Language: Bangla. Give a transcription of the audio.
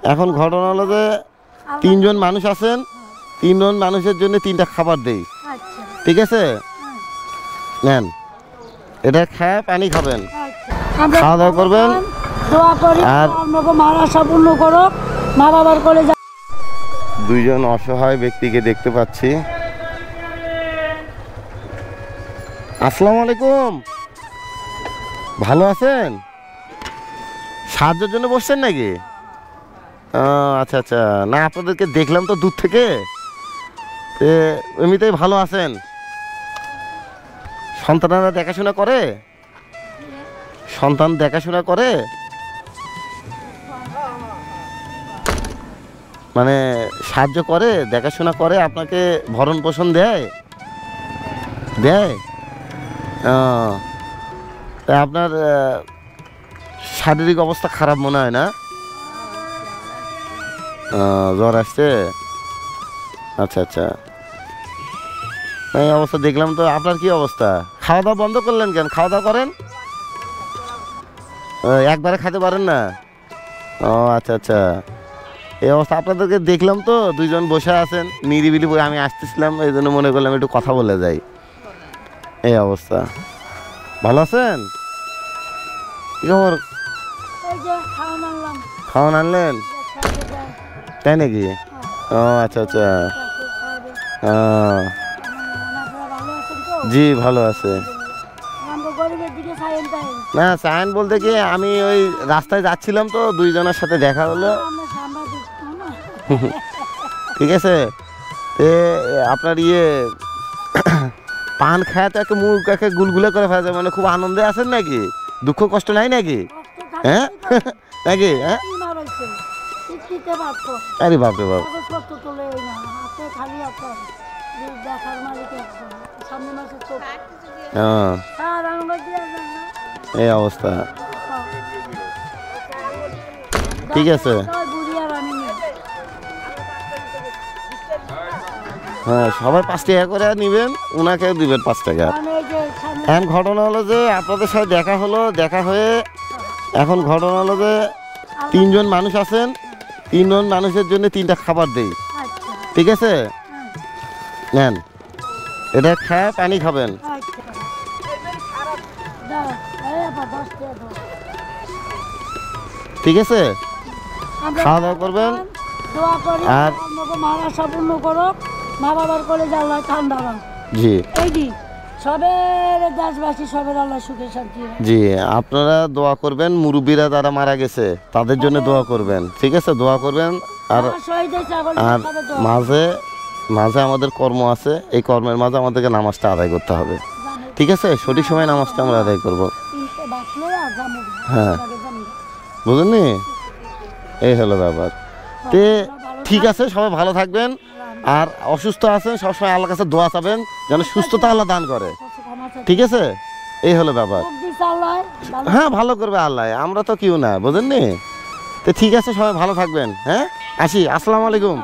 এখন ঘটনা হলো যে তিনজন মানুষ আছেন, তিনজন মানুষের জন্য তিনটা খাবার দেই, ঠিক আছে? নেন, এটা খেয়ে পানি খাবেন, খাওয়া দাওয়া করবেন, আর দুইজন অসহায় ব্যক্তিকে দেখতে পাচ্ছি। আসসালামু আলাইকুম, ভালো আছেন? সাহায্যের জন্য বসছেন নাকি? আচ্ছা আচ্ছা, না আপনাদেরকে দেখলাম তো দূর থেকে, এমনিতেই ভালো আছেন? সন্তানরা দেখাশোনা করে? সন্তান দেখাশোনা করে? মানে সাহায্য করে, দেখাশোনা করে, আপনাকে ভরণ পোষণ দেয়? দেয়? তা আপনার শারীরিক অবস্থা খারাপ মনে হয় না? জ্বর আসছে? আচ্ছা আচ্ছা, এই অবস্থা দেখলাম তো। আপনার কি অবস্থা? খাওয়া দাওয়া বন্ধ করলেন কেন? খাওয়া দাওয়া করেন, একবারে খেতে পারেন না? ও আচ্ছা আচ্ছা, এই অবস্থা। আপনাদেরকে দেখলাম তো দুইজন বসে আছেন নিরিবিলি, আমি আসতেছিলাম, এই জন্য মনে করলাম একটু কথা বলে যাই। এই অবস্থা। ভালো আছেন? কি খবর? খাওয়ান আনলেন তাই নাকি? ও আচ্ছা আচ্ছা, জি ভালো আছে। না চায়ন বলতে কি, আমি ওই রাস্তায় যাচ্ছিলাম তো দুইজনের সাথে দেখা হলো। ঠিক আছে, আপনার পান খায় তো একটা মুখ একে গুলগুলে করে ফেলে, মানে খুব আনন্দে আছেন নাকি? দুঃখ কষ্ট নাই নাকি? হ্যাঁ নাকি? হ্যাঁ, আরে বাপরে বাপ, এই অবস্থা। ঠিক আছে, হ্যাঁ সবাই 5 টাকা করে নিবেন, ওনাকেও দিবেন 5 টাকা। এখন ঘটনা হলো যে আপনাদের সাথে দেখা হলো, দেখা হয়ে এখন ঘটনা হলো যে তিনজন মানুষ আছেন, তিনজন মানুষের জন্য তিনটা খাবার দেই, ঠিক আছে? নেন, এটা খেয়ে পানি খাবেন, ঠিক আছে? খাওয়া দাওয়া করবেন, আর জি জি আপনারা দোয়া করবেন, মুরব্বীরা যারা মারা গেছে তাদের জন্য দোয়া করবেন, ঠিক আছে? দোয়া করবেন। আর আর মাঝে মাঝে আমাদের কর্ম আছে, এই কর্মের মাঝে আমাদেরকে নামাজটা আদায় করতে হবে, ঠিক আছে? সঠিক সময় নামাজটা আমরা আদায় করব। হ্যাঁ বুঝলেননি, এই হলো ব্যাপার। ঠিক আছে, সবাই ভালো থাকবেন, আর অসুস্থ আছেন সবসময় আল্লাহর কাছে দোয়া চাবেন যেন সুস্থতা আল্লাহ দান করে, ঠিক আছে? এই হলো ব্যাপার। হ্যাঁ ভালো করবে আল্লাহ, আমরা তো কেউ না, বুঝলেননি? ঠিক আছে, সবাই ভালো থাকবেন। হ্যাঁ আসি, আসসালামু আলাইকুম।